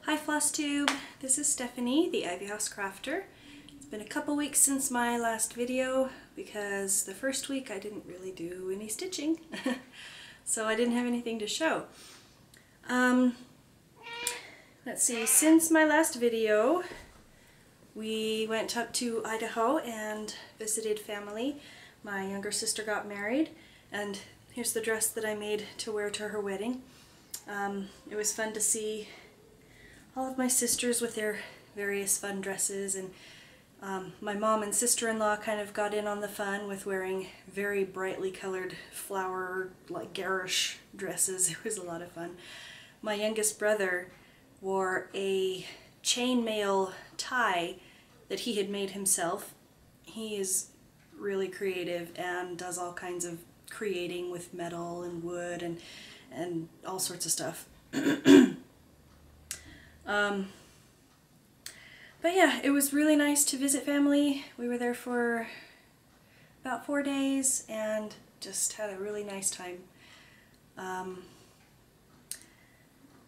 Hi Flosstube, this is Stephanie, the Ivy House Crafter. It's been a couple weeks since my last video because the first week I didn't really do any stitching, so I didn't have anything to show. Let's see, since my last video we went up to Idaho and visited family. My younger sister got married, and here's the dress that I made to wear to her wedding. It was fun to see all of my sisters with their various fun dresses, and my mom and sister-in-law kind of got in on the fun with wearing very brightly colored flower, like garish dresses. It was a lot of fun. My youngest brother wore a chainmail tie that he had made himself. He is really creative and does all kinds of creating with metal and wood and all sorts of stuff. But yeah, it was really nice to visit family. We were there for about 4 days and just had a really nice time.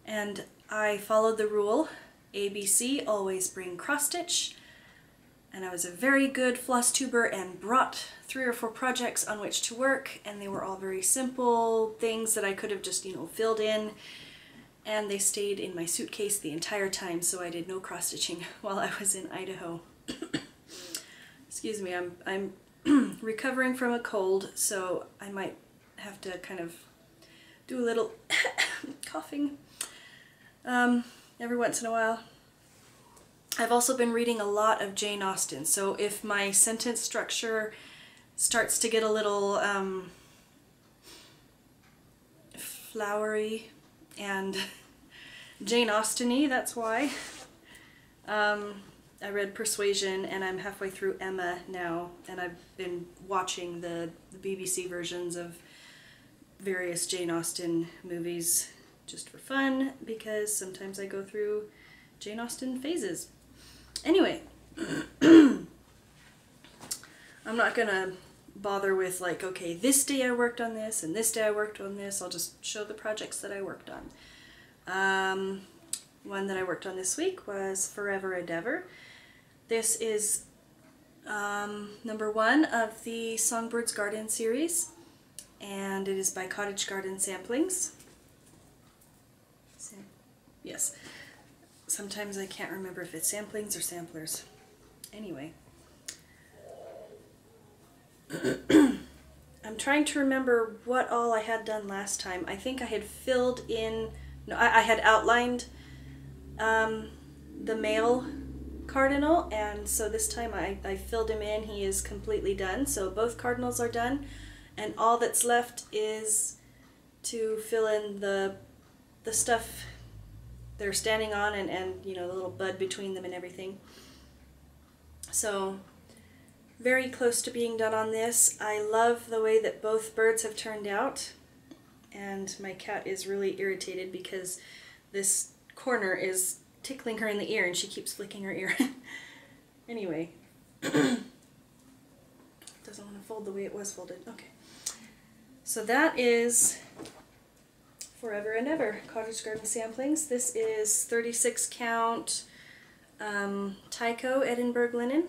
And I followed the rule, ABC, always bring cross stitch. And I was a very good floss tuber and brought 3 or 4 projects on which to work, and they were all very simple things that I could have just, filled in. And they stayed in my suitcase the entire time, so I did no cross-stitching while I was in Idaho. Excuse me, I'm recovering from a cold, so I might have to kind of do a little coughing every once in a while. I've also been reading a lot of Jane Austen, so if my sentence structure starts to get a little flowery and Jane Austen-y, that's why. I read Persuasion, and I'm halfway through Emma now, and I've been watching the BBC versions of various Jane Austen movies just for fun, because sometimes I go through Jane Austen phases. Anyway, I'm not gonna bother with like, okay, this day I worked on this and this day I worked on this. I'll just show the projects that I worked on. One that I worked on this week was Forever Endeavor. This is number 1 of the Songbirds Garden series, and it is by Cottage Garden Samplings. Yes, sometimes I can't remember if it's samplings or samplers. Anyway. I'm trying to remember what all I had done last time. I think I had filled in, no, I had outlined the male cardinal, and so this time I filled him in. He is completely done, so both cardinals are done, and all that's left is to fill in the stuff they're standing on, and the little bud between them and everything. So very close to being done on this. I love the way that both birds have turned out, and my cat is really irritated because this corner is tickling her in the ear and she keeps flicking her ear. Anyway, doesn't want to fold the way it was folded. Okay, so that is Forever and Ever, Cottage Garden Samplings. This is 36 count Tyco Edinburgh linen.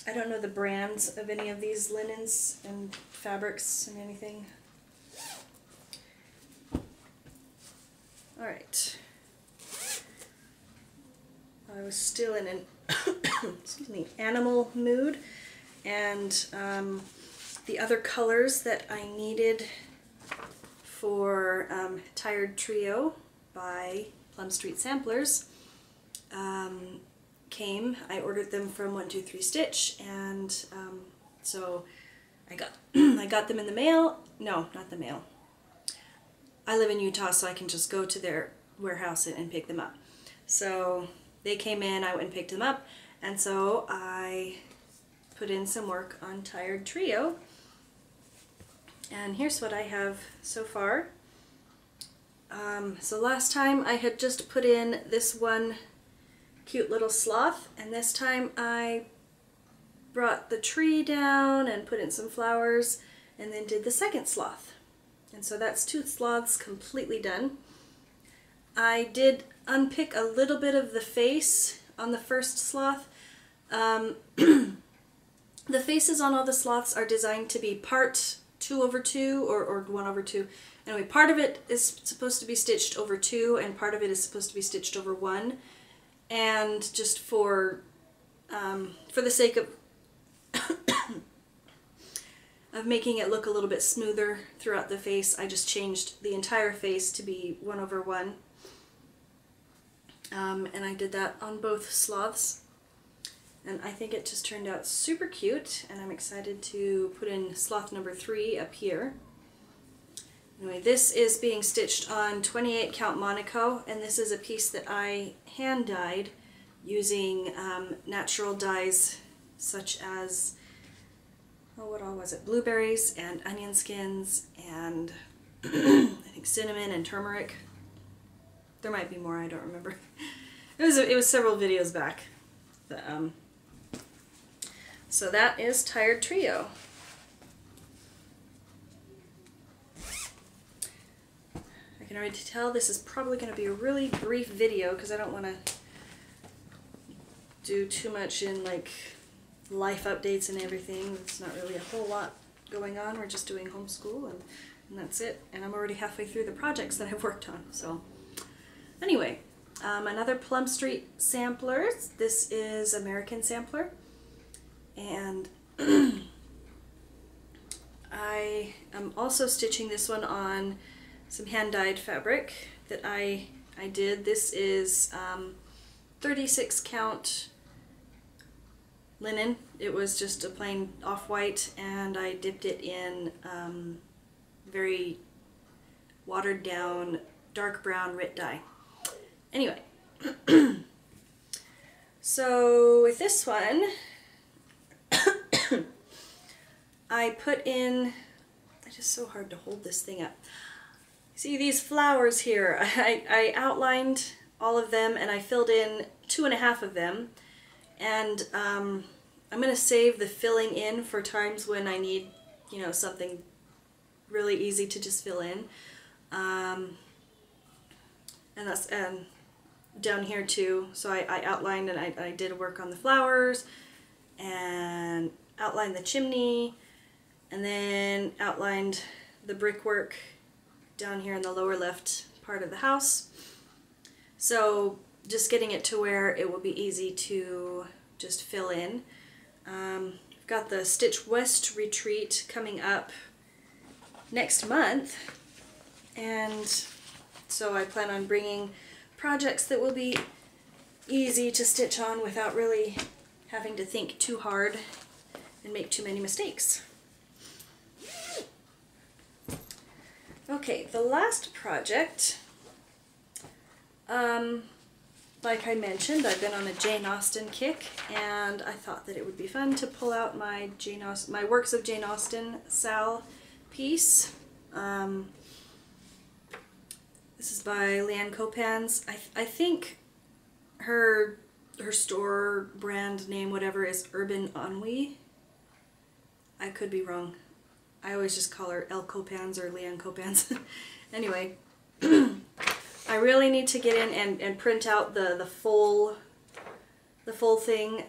I don't know the brands of any of these linens and fabrics and anything. Alright. I was still in an excuse me, animal mood, and the other colors that I needed for Tired Trio by Plum Street Samplers came. I ordered them from 123 Stitch, and so I got I got them in the mail. No, not the mail. I live in Utah, so I can just go to their warehouse and pick them up. So they came in, I went and picked them up, and so I put in some work on Tired Trio. And here's what I have so far. So last time I had just put in this one cute little sloth, and this time I brought the tree down and put in some flowers and then did the second sloth. And so that's 2 sloths completely done. I did unpick a little bit of the face on the first sloth. The faces on all the sloths are designed to be part 2/2 or 1/2. Anyway, part of it is supposed to be stitched over 2 and part of it is supposed to be stitched over 1. And just for the sake of of making it look a little bit smoother throughout the face, I just changed the entire face to be 1/1. And I did that on both sloths. And I think it just turned out super cute, and I'm excited to put in sloth number 3 up here. Anyway, this is being stitched on 28 count Monaco, and this is a piece that I hand dyed using natural dyes such as, oh, what all was it? Blueberries and onion skins and I think cinnamon and turmeric. There might be more, I don't remember. It was several videos back. So that is Tired Trio. I can already tell this is probably going to be a really brief video because I don't want to do too much in like life updates and everything. It's not really a whole lot going on. We're just doing homeschool and that's it. And I'm already halfway through the projects that I've worked on. So anyway, another Plum Street sampler. This is American Sampler. And I am also stitching this one on some hand-dyed fabric that I did. This is 36 count linen. It was just a plain off-white, and I dipped it in very watered down dark brown RIT dye. Anyway, so with this one, I put in, it's just so hard to hold this thing up. See these flowers here? I outlined all of them and I filled in 2.5 of them, and I'm going to save the filling in for times when I need, you know, something really easy to just fill in. And that's down here too. So I outlined and I did work on the flowers and outlined the chimney, and then outlined the brickwork down here in the lower left part of the house. So just getting it to where it will be easy to just fill in. I've got the Stitch West retreat coming up next month, and so I plan on bringing projects that will be easy to stitch on without really having to think too hard and make too many mistakes. Okay, the last project, like I mentioned, I've been on a Jane Austen kick, and I thought that it would be fun to pull out my my Works of Jane Austen Sal piece. This is by Leanne Copans. I think her store brand name, whatever, is Urban Ennui. I could be wrong. I always just call her Elle Copans or Leanne Copans. Anyway, I really need to get in and print out the full thing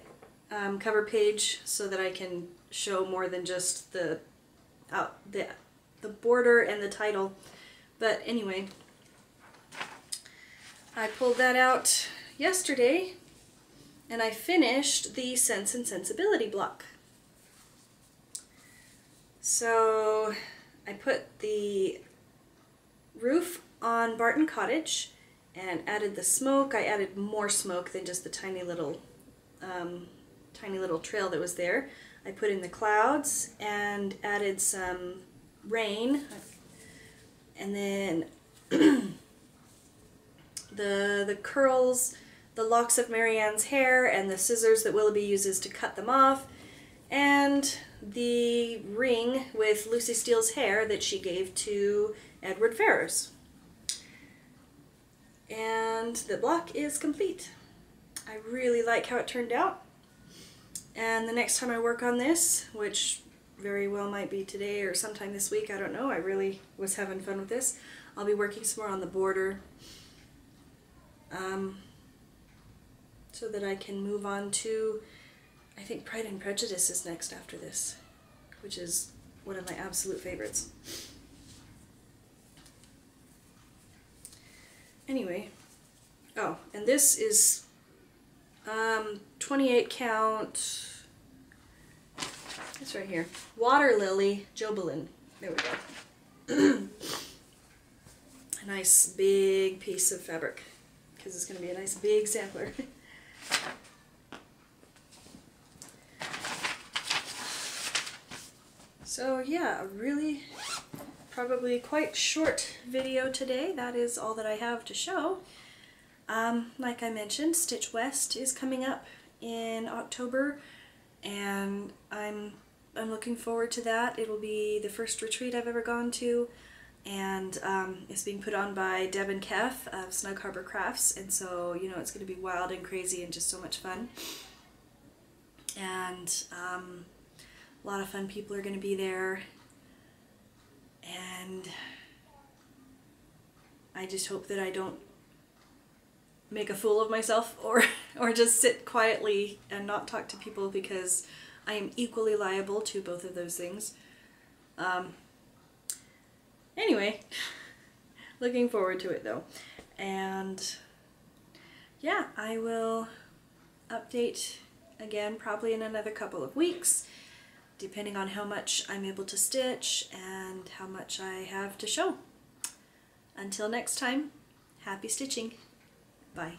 cover page so that I can show more than just the border and the title. But anyway, I pulled that out yesterday and I finished the Sense and Sensibility block. So I put the roof on Barton Cottage and added the smoke. I added more smoke than just the tiny little trail that was there. I put in the clouds and added some rain, and then the curls, the locks of Marianne's hair, and the scissors that Willoughby uses to cut them off, and the ring with Lucy Steele's hair that she gave to Edward Ferrars. And the block is complete. I really like how it turned out. And the next time I work on this, which very well might be today or sometime this week, I don't know, I really was having fun with this, I'll be working some more on the border so that I can move on to, I think Pride and Prejudice is next after this, which is one of my absolute favorites. Anyway, oh, and this is 28 count, it's right here, Water Lily Jobelin. There we go. A nice big piece of fabric, because it's going to be a nice big sampler. So yeah, a really probably quite short video today. That is all that I have to show. Like I mentioned, Stitch West is coming up in October, and I'm looking forward to that. It will be the first retreat I've ever gone to, and it's being put on by Deb and Kev of Snug Harbor Crafts, and so, you know, it's going to be wild and crazy and just so much fun. And a lot of fun people are going to be there, and I just hope that I don't make a fool of myself or just sit quietly and not talk to people, because I am equally liable to both of those things. Anyway, looking forward to it though. And yeah, I will update again probably in another couple of weeks, depending on how much I'm able to stitch and how much I have to show. Until next time, happy stitching. Bye.